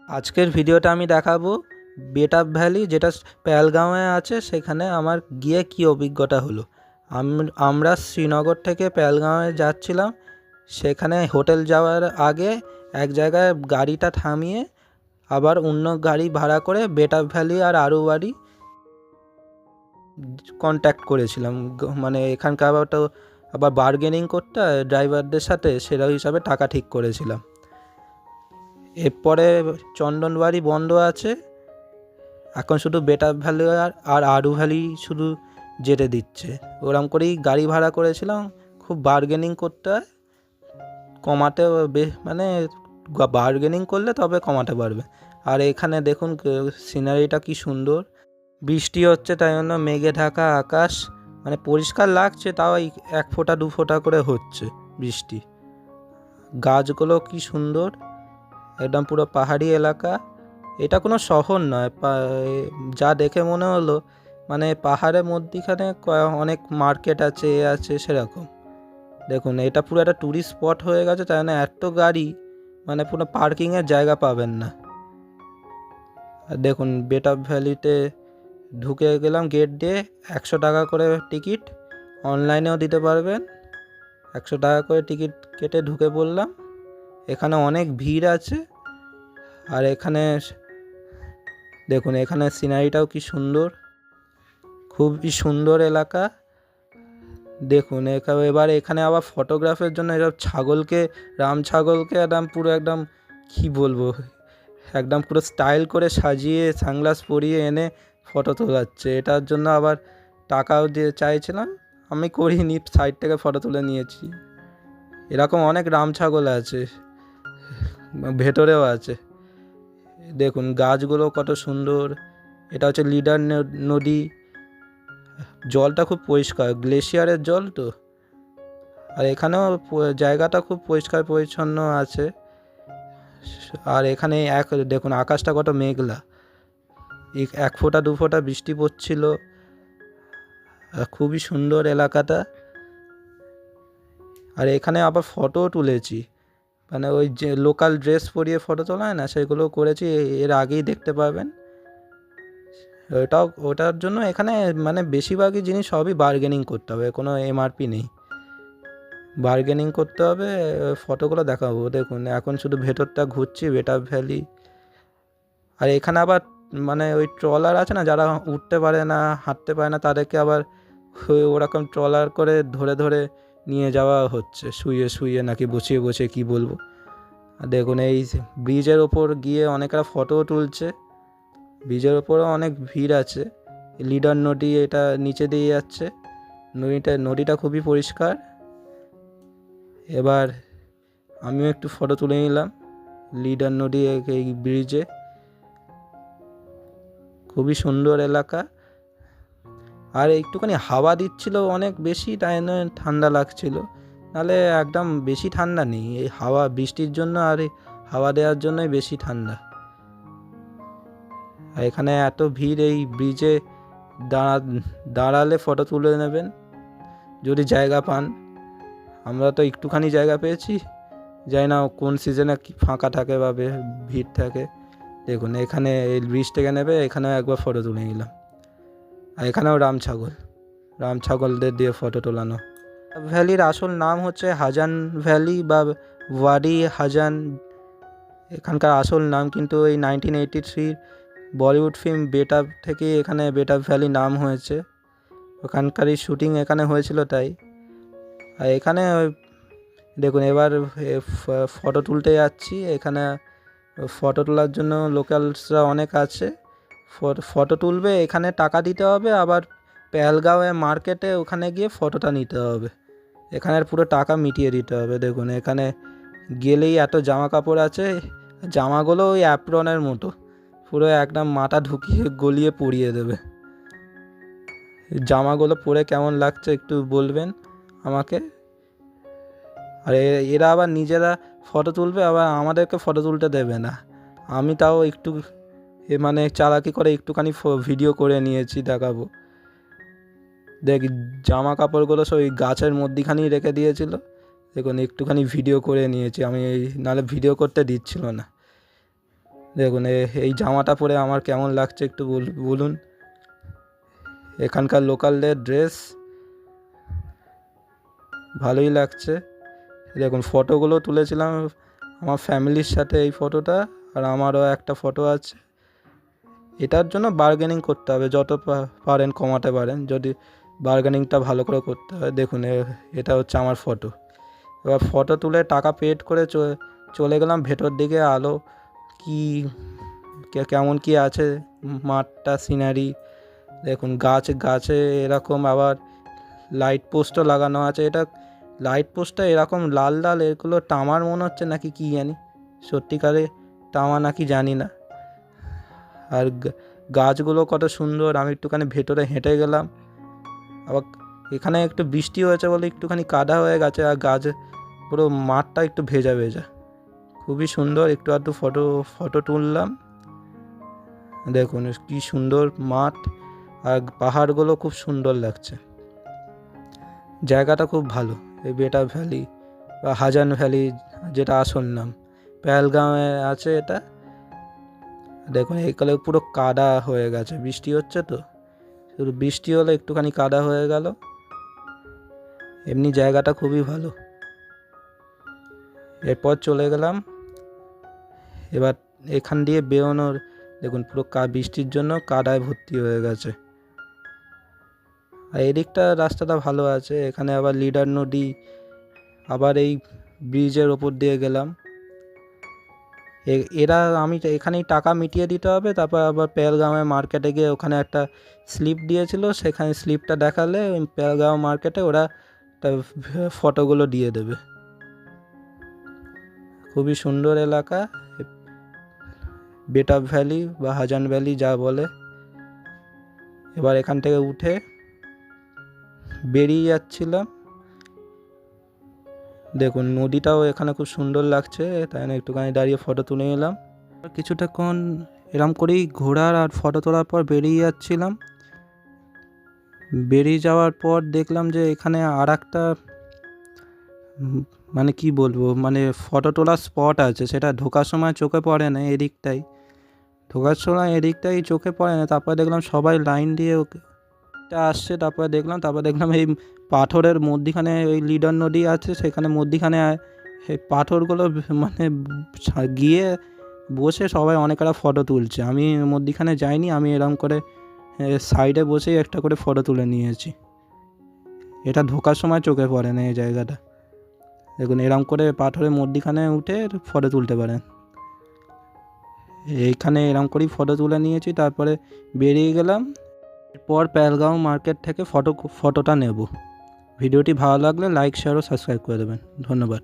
আজকের ভিডিওটা আমি দেখাবো বেটাব ভ্যালি, যেটা পেহেলগাঁওয়ে আছে। সেখানে আমার গিয়ে কী অভিজ্ঞতা হলো। আমরা শ্রীনগর থেকে পেহেলগাঁওয়ে যাচ্ছিলাম। সেখানে হোটেল যাওয়ার আগে এক জায়গায় গাড়িটা থামিয়ে আবার অন্য গাড়ি ভাড়া করে বেটাব ভ্যালি আর আরুবারি কন্ট্যাক্ট করেছিলাম। মানে এখানকার আবার বার্গেনিং করতে ড্রাইভারদের সাথে সেরা হিসাবে টাকা ঠিক করেছিলাম। এরপরে চন্দনবাড়ি বন্ধ আছে, এখন শুধু বেটাব ভ্যালি আর আরু ভ্যালি শুধু যেতে দিচ্ছে। ওরকম করেই গাড়ি ভাড়া করেছিলাম। খুব বার্গেনিং করতে হয়, কমাতে মানে বার্গেনিং করলে তবে কমাতে পারবে। আর এখানে দেখুন সিনারিটা কি সুন্দর। বৃষ্টি হচ্ছে, তাই জন্য মেঘে ঢাকা আকাশ, মানে পরিষ্কার লাগছে, তাও এক ফোঁটা দু ফোঁটা করে হচ্ছে বৃষ্টি। গাছগুলো কি সুন্দর, একদম পুরো পাহাড়ি এলাকা। এটা কোনো শহর নয়, যা দেখে মনে হলো মানে পাহাড়ের মধ্যিখানে অনেক মার্কেট আছে, আছে সেরকম। দেখুন এটা পুরো একটা ট্যুরিস্ট স্পট হয়ে গেছে, তাই জন্য এত গাড়ি, মানে পুরো পার্কিংয়ের জায়গা পাবেন না। আর দেখুন বেটাব ভ্যালিতে ঢুকে গেলাম গেট দিয়ে। 100 টাকা করে টিকিট, অনলাইনেও দিতে পারবেন। 100 টাকা করে টিকিট কেটে ঢুকে পড়লাম। এখানে অনেক ভিড় আছে। আর এখানে দেখুন, এখানে সিনারিটাও কি সুন্দর, খুবই সুন্দর এলাকা। দেখুন এবার এখানে আবার ফটোগ্রাফের জন্য এসব ছাগলকে, রাম ছাগলকে একদম কি বলবো, একদম পুরো স্টাইল করে সাজিয়ে সানগ্লাস পরিয়ে এনে ফটো তোলাচ্ছে। এটার জন্য আবার টাকাও দিয়ে চাইছিলাম, আমি করিনি, সাইড থেকে ফটো তুলে নিয়েছি। এরকম অনেক রাম ছাগল আছে, ভেতরেও আছে। দেখুন গাছগুলো কত সুন্দর। এটা হচ্ছে লিডার নদী, জলটা খুব পরিষ্কার, গ্লেশিয়ারের জল তো। আর এখানেও জায়গাটা খুব পরিষ্কার পরিচ্ছন্ন আছে। আর এখানে দেখুন আকাশটা কত মেঘলা, এক ফোঁটা দু ফোঁটা বৃষ্টি পড়ছিল। খুবই সুন্দর এলাকাটা। আর এখানে আবার ফটোও তুলেছি, মানে ওই যে লোকাল ড্রেস পরিয়ে ফটো তোলা হয় না, সেগুলো করেছি, এর আগেই দেখতে পাবেন। ওটার জন্য এখানে মানে বেশিরভাগই জিনিস সবই বার্গেনিং করতে হবে, কোনো এমআরপি নেই, বার্গেনিং করতে হবে। ফটোগুলো দেখাবো। দেখুন এখন শুধু ভেতরটা ঘুরছি বেটাব ভ্যালি। আর এখানে আবার মানে ওই ট্রলার আছে না, যারা উঠতে পারে না, হাঁটতে পারে না, তাদেরকে আবার ওরকম ট্রলার করে ধরে ধরে নিয়ে যাওয়া হচ্ছে, শুয়ে শুয়ে নাকি বসিয়ে বসিয়ে, কি বলবো। আর দেখুন এই ব্রিজের ওপর গিয়ে অনেকরা ফটোও তুলছে। ব্রিজের ওপরেও অনেক ভিড় আছে। লিডার নদী এটা নিচে দিয়ে যাচ্ছে, নদীটা খুবই পরিষ্কার। এবার আমিও একটু ফটো তুলে নিলাম লিডার নদী এই ব্রিজে। খুবই সুন্দর এলাকা। আর একটুখানি হাওয়া দিচ্ছিল অনেক বেশি, তাই জন্য ঠান্ডা লাগছিল, নাহলে একদম বেশি ঠান্ডা নেই। এই হাওয়া, বৃষ্টির জন্য আর এই হাওয়া দেওয়ার জন্যই বেশি ঠান্ডা। আর এখানে এত ভিড়, এই ব্রিজে দাঁড়ালে ফটো তুলে নেবেন যদি জায়গা পান। আমরা তো একটুখানি জায়গা পেয়েছি, জানি না কোন সিজনে কি ফাঁকা থাকে বা ভিড় থাকে। দেখুন এখানে এই ব্রিজ থেকে নেবে, এখানেও একবার ফটো তুলে নিলাম। আর এখানেও রাম ছাগলদের দিয়ে ফটো তোলানো। ভ্যালির আসল নাম হচ্ছে হাজান ভ্যালি বা ওয়াডি হাজান, এখানকার আসল নাম। কিন্তু এই 1983 বলিউড ফিল্ম বেটাব থেকে এখানে বেটাব ভ্যালি নাম হয়েছে। ওখানকারই শুটিং এখানে হয়েছিল তাই। আর এখানে দেখুন এবার ফটো তুলতে যাচ্ছি। এখানে ফটো তোলার জন্য লোকালসরা অনেক আছে, ফটো তুলবে, এখানে টাকা দিতে হবে। আবার পেহেলগাঁওয়ে মার্কেটে ওখানে গিয়ে ফটোটা নিতে হবে, এখানের পুরো টাকা মিটিয়ে দিতে হবে। দেখুন এখানে গেলেই এত জামা কাপড় আছে, জামাগুলো ওই অ্যাপ্রনের মতো, পুরো একদম মাথা ঢুকিয়ে গলিয়ে পরিয়ে দেবে। জামাগুলো পরে কেমন লাগছে একটু বলবেন আমাকে। আর এরা আবার নিজেরা ফটো তুলবে, আবার আমাদেরকে ফটো তুলতে দেবে না। আমি তাও একটু মানে চালাকি করে একটুখানি ভিডিও করে নিয়েছি, দেখাবো। দেখ জামা কাপড়গুলো সব ওই গাছের মধ্যিখানেই রেখে দিয়েছিল। দেখুন একটুখানি ভিডিও করে নিয়েছি আমি, নাহলে ভিডিও করতে দিচ্ছিল না। দেখুন এই জামাটা পরে আমার কেমন লাগছে একটু বলুন। এখানকার লোকালদের ড্রেস ভালোই লাগছে। দেখুন ফটোগুলো তুলেছিলাম আমার ফ্যামিলির সাথে, এই ফটোটা, আর আমারও একটা ফটো আছে। এটার জন্য বার্গেনিং করতে হবে, যত পারেন কমাতে পারেন, যদি বার্গেনিংটা ভালো করে করতে হয়। দেখুন এটা হচ্ছে আমার ফটো। এবার ফটো তুলে টাকা পেড করে চলে গেলাম ভেতর দিকে। আলো কি কেমন কি আছে মাঠটা, সিনারি দেখুন, গাছে এরকম আবার লাইট পোস্টও লাগানো আছে। এটা লাইট পোস্টটা এরকম লাল লাল, এগুলো টামার মনে হচ্ছে নাকি কি জানি, সত্যিকারে টামা নাকি জানি না। আর গাছগুলো কত সুন্দর। আমি একটুখানি ভেতরে হেঁটে গেলাম, আবার এখানে একটু বৃষ্টি হয়েছে বলে একটুখানি কাদা হয়ে গেছে, আর গাছ পুরো মাঠটা একটু ভেজা ভেজা, খুবই সুন্দর। একটু আধটু ফটো তুললাম। দেখুন কি সুন্দর মাঠ, আর পাহাড়গুলো খুব সুন্দর লাগছে। জায়গাটা খুব ভালো। এই বেটা ভ্যালি বা হাজান ভ্যালি, যেটা আসল নাম, পেহেলগাঁওয়ে আছে এটা। দেখুন এইকালে পুরো কাদা হয়ে গেছে, বৃষ্টি হচ্ছে তো, শুধু বৃষ্টি হলে একটুখানি কাদা হয়ে গেল। এমনি জায়গাটা খুবই ভালো। এরপর চলে গেলাম, এবার এখান দিয়ে বেরোনোর, দেখুন পুরো বৃষ্টির জন্য কাদায় ভর্তি হয়ে গেছে। আর এদিকটা রাস্তাটা ভালো আছে। এখানে আবার লিডার নদী, আবার এই ব্রিজের ওপর দিয়ে গেলাম। আমি এখানেই টাকা মিটিয়ে দিতে হবে, তারপর আবার পেহেলগাঁওয়ে মার্কেটে গিয়ে ওখানে একটা স্লিপ দিয়েছিল, সেখানে স্লিপটা দেখালে ওই পেহেলগাঁও মার্কেটে ওরা ফটোগুলো দিয়ে দেবে। খুবই সুন্দর এলাকা, বেটা ভ্যালি বা হাজান ভ্যালি যা বলে। এবার এখান থেকে উঠে বেরিয়ে যাচ্ছিলাম। দেখুন নদীটাও এখানে খুব সুন্দর লাগছে, তাই না একটুখানি দাঁড়িয়ে ফটো তুলে নিলাম। কিছুটাক্ষণ এরম করেই ঘোরার আর ফটো তোলার পর বেরিয়ে যাচ্ছিলাম। বেরিয়ে যাওয়ার পর দেখলাম যে এখানে আর একটা মানে কি বলবো, মানে ফটো তোলার স্পট আছে। সেটা ঢোকার সময় চোখে পড়ে না, এদিকটাই ঢোকার সময় এদিকটাই চোখে পড়ে না। তারপরে দেখলাম সবাই লাইন দিয়ে আসছে, তারপরে দেখলাম এই পাথরের মধ্যিখানে ওই লিডার নদী আছে, সেখানে মধ্যিখানে এই পাথরগুলো মানে গিয়ে বসে সবাই অনেকটা ফটো তুলছে। আমি মধ্যিখানে যাইনি, আমি এরম করে সাইডে বসেই একটা করে ফটো তুলে নিয়েছি। এটা ঢোকার সময় চোখে পড়ে না এই জায়গাটা। দেখুন এরম করে পাথরের মধ্যিখানে উঠে ফটো তুলতে পারেন। এইখানে এরম করেই ফটো তুলে নিয়েছি, তারপরে বেরিয়ে গেলাম। এরপর পেহেলগাঁও মার্কেট থেকে ফটোটা নেব। ভিডিওটি ভালো লাগলে লাইক, শেয়ার ও সাবস্ক্রাইব করে দেবেন। ধন্যবাদ।